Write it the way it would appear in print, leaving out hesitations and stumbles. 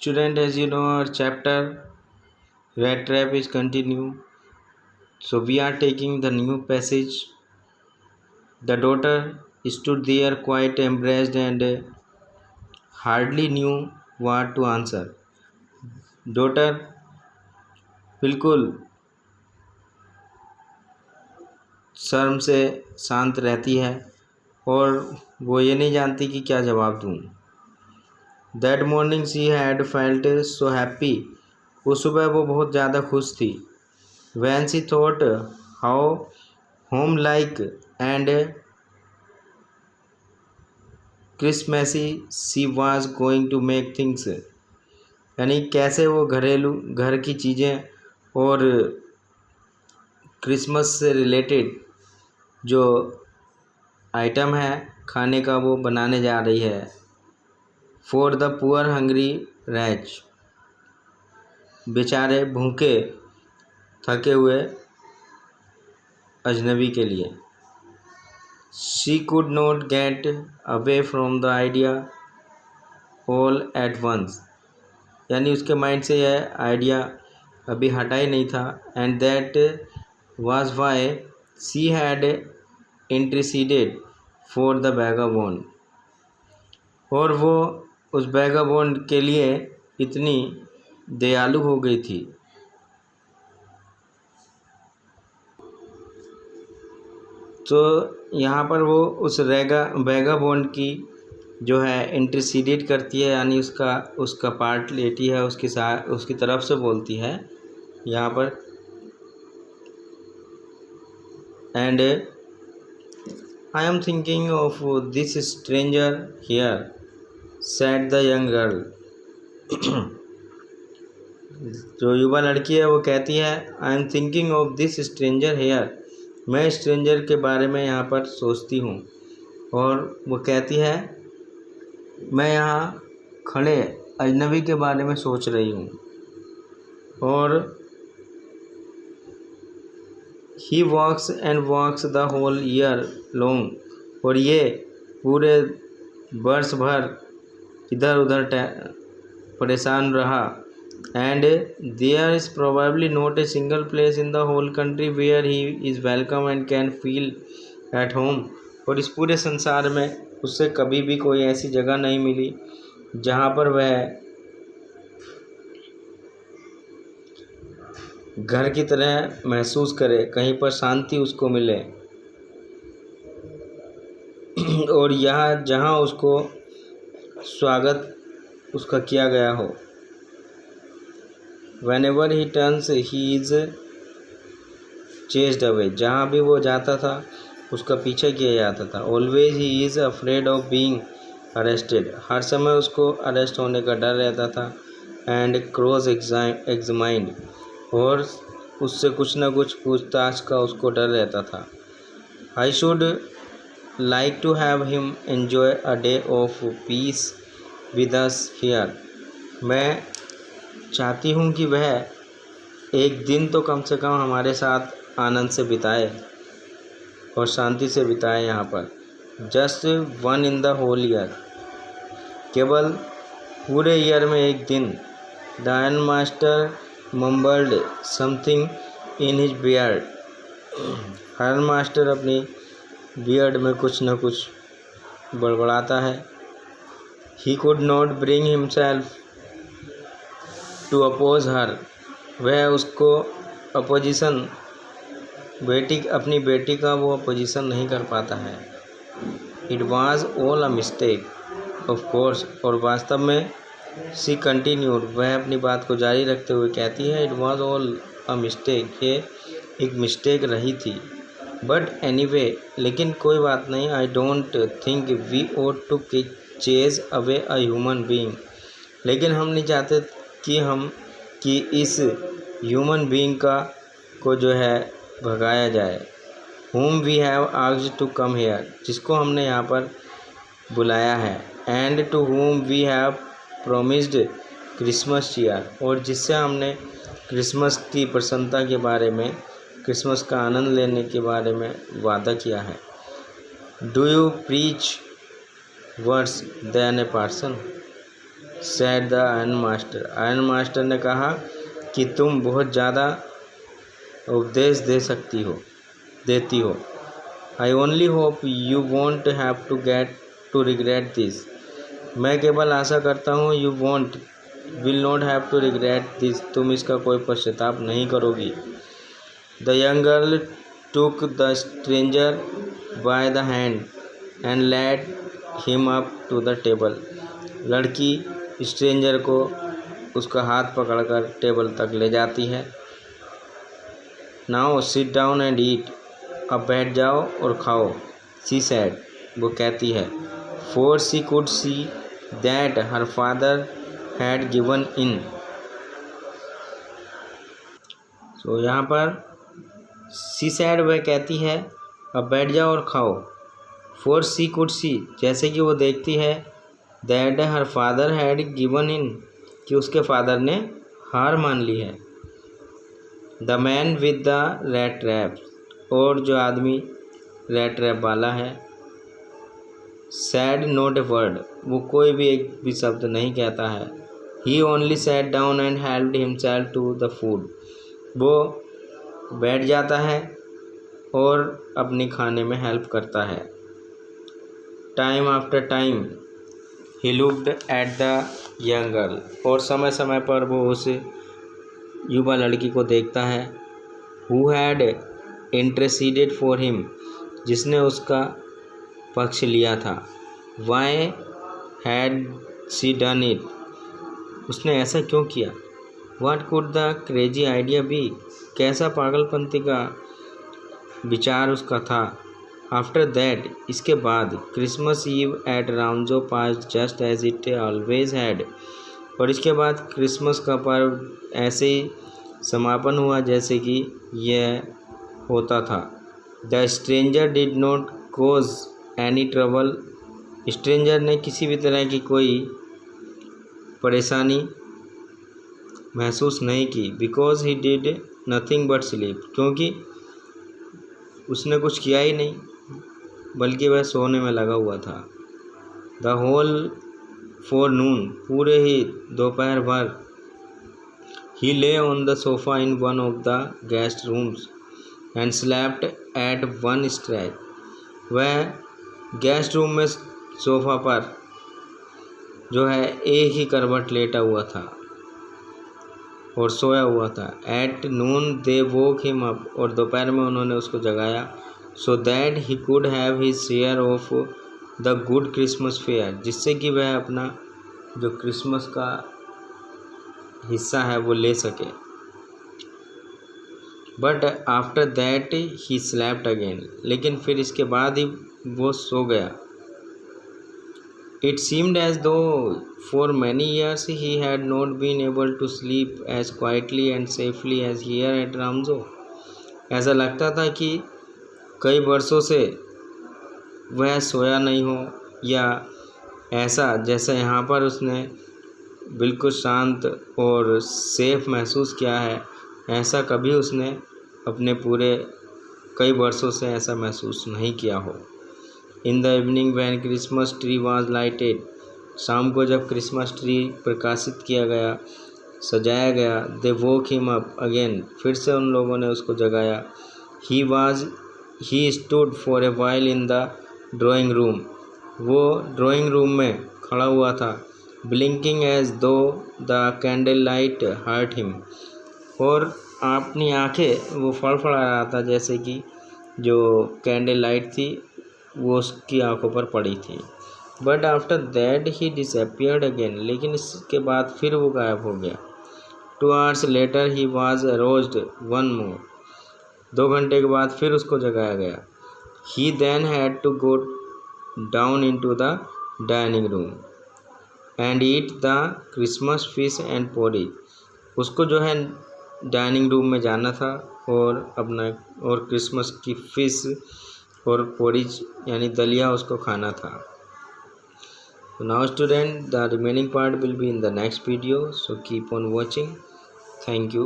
Student, as you know, our chapter Rat Trap is continue. So we are taking the new passage. The daughter stood there quite embarrassed and hardly knew what to answer. daughter बिल्कुल शर्म से शांत रहती है और वो ये नहीं जानती कि क्या जवाब दूँ. That morning she had felt so happy. उस सुबह वो बहुत ज़्यादा खुश थी. When she thought how home-like and Christmassy she was going to make things. यानी कैसे वो घरेलू घर की चीज़ें और क्रिसमस से रिलेटेड जो आइटम है खाने का वो बनाने जा रही है. For the poor hungry wretch, बेचारे भूखे थके हुए अजनबी के लिए. She could not get away from the idea all at once, यानी उसके माइंड से यह आइडिया अभी हटा ही नहीं था. And that was why she had interceded for the vagabond, और वो उस वैगाबॉन्ड के लिए इतनी दयालु हो गई थी. तो यहाँ पर वो उस वैगाबॉन्ड की जो है इंटरसीडेट करती है, यानी उसका पार्ट लेती है, उसकी तरफ से बोलती है यहाँ पर. And I am thinking of this stranger here, said the young girl. जो युवा लड़की है वो कहती है I am thinking of this stranger here, मैं स्ट्रेंजर के बारे में यहाँ पर सोचती हूँ. और वो कहती है मैं यहाँ खड़े अजनबी के बारे में सोच रही हूँ. और he walks and walks the whole year long, और ये पूरे वर्ष भर इधर उधर परेशान रहा. And there is probably not a single place in the whole country where he is welcome and can feel at home, और इस पूरे संसार में उससे कभी भी कोई ऐसी जगह नहीं मिली जहाँ पर वह घर की तरह महसूस करे, कहीं पर शांति उसको मिले. और यहाँ जहाँ उसको स्वागत उसका किया गया हो. Whenever he turns he is chased away, जहाँ भी वो जाता था उसका पीछा किया जाता था. Always he is afraid of being arrested, हर समय उसको अरेस्ट होने का डर रहता था. And cross examined, और उससे कुछ ना कुछ पूछताछ का उसको डर रहता था. I should like to have him enjoy a day of peace with us here, मैं चाहती हूँ कि वह एक दिन तो कम से कम हमारे साथ आनंद से बिताए और शांति से बिताए यहाँ पर. Just one in the whole year, केवल पूरे ईयर में एक दिन. The iron master mumbled something in his beard, iron master अपनी बियर्ड में कुछ न कुछ बड़बड़ाता है. He could not bring himself to oppose her, वह उसको अपोजिशन अपनी बेटी का वो अपोजिशन नहीं कर पाता है. It was all a mistake of course, और वास्तव में सी कंटिन्यूड, वह अपनी बात को जारी रखते हुए कहती है it was all a mistake, ये एक मिस्टेक रही थी. बट एनीवे, लेकिन कोई बात नहीं. I don't think we ought to chase away a human being, लेकिन हम नहीं चाहते कि इस ह्यूमन बीइंग को जो है भगाया जाए. whom we have asked to come here, जिसको हमने यहाँ पर बुलाया है. and to whom we have promised Christmas cheer, और जिससे हमने क्रिसमस की प्रसन्नता के बारे में, क्रिसमस का आनंद लेने के बारे में वादा किया है. Do you preach worse than a person, said the iron master. Iron master ने कहा कि तुम बहुत ज़्यादा उपदेश देती हो। I only hope you won't have to regret this. मैं केवल आशा करता हूँ you will not have to regret this. तुम इसका कोई पश्चाताप नहीं करोगी। The young girl took the stranger by the hand and led him up to the table. लड़की स्ट्रेंजर को उसका हाथ पकड़कर टेबल तक ले जाती है। Now sit down and eat. अब बैठ जाओ और खाओ। सी सैड, वो कहती है। For she could see that her father had given in. So यहाँ पर सी सैड वह कहती है अब बैठ जाओ और खाओ। फोर शी कुड सी, जैसे कि वो देखती है, that her father had given इन, कि उसके फादर ने हार मान ली है। The man with the red trap, और जो आदमी रेड ट्रैप वाला है, सैड नॉट ए वर्ड, वो कोई भी एक भी शब्द नहीं कहता है। He only sat down and helped himself to the food, वो बैठ जाता है और अपनी खाने में हेल्प करता है। Time after time he looked at the young girl, और समय समय पर वो उस युवा लड़की को देखता है। Who had interceded for him, जिसने उसका पक्ष लिया था। Why had she done it, उसने ऐसा क्यों किया। What could the crazy idea be, कैसा पागलपंती का विचार उसका था। आफ्टर दैट, इसके बाद, Christmas Eve at Ramjo passed just as it always had, और इसके बाद क्रिसमस का पर्व ऐसे ही समापन हुआ जैसे कि यह होता था। The stranger did not cause any trouble, stranger ने किसी भी तरह की कोई परेशानी महसूस नहीं की। Because he did nothing but sleep, क्योंकि उसने कुछ किया ही नहीं बल्कि वह सोने में लगा हुआ था। द होल फोरनून, पूरे ही दोपहर भर, ही ले on the sofa in one of the guest rooms and slept at one stretch, वह गेस्ट रूम में सोफा पर जो है एक ही करवट लेटा हुआ था और सोया हुआ था। At noon they woke him up, और दोपहर में उन्होंने उसको जगाया। So that he could have his share of the good Christmas fair, जिससे कि वह अपना जो क्रिसमस का हिस्सा है वो ले सके। But after that he slept again, लेकिन फिर इसके बाद ही वो सो गया। It seemed as though for many years he had not been able to sleep as quietly and safely as here at Ramjo, ऐसा लगता था कि कई वर्षों से वह सोया नहीं हो, या ऐसा जैसा यहाँ पर उसने बिल्कुल शांत और सेफ महसूस किया है, ऐसा कभी उसने अपने पूरे कई वर्षों से ऐसा महसूस नहीं किया हो। In the evening when Christmas tree was lighted, शाम को जब क्रिसमस ट्री प्रकाशित किया गया, सजाया गया। They woke him up again, फिर से उन लोगों ने उसको जगाया। He stood for a while in the drawing room, वो ड्राइंग रूम में खड़ा हुआ था। Blinking as though the candle light hurt him, और अपनी आंखें वो फड़फड़ा रहा था जैसे कि जो कैंडल लाइट थी वो उसकी आंखों पर पड़ी थी। But after that he disappeared again, लेकिन इसके बाद फिर वो गायब हो गया। 2 hours later he was aroused one more, 2 घंटे के बाद फिर उसको जगाया गया। He then had to go down into the dining room and eat the Christmas fish and porridge, उसको जो है डाइनिंग रूम में जाना था और अपना और क्रिसमस की फिश और पोरिज यानी दलिया उसको खाना था। So now student, the remaining part will be in the next video, so keep on watching. Thank you.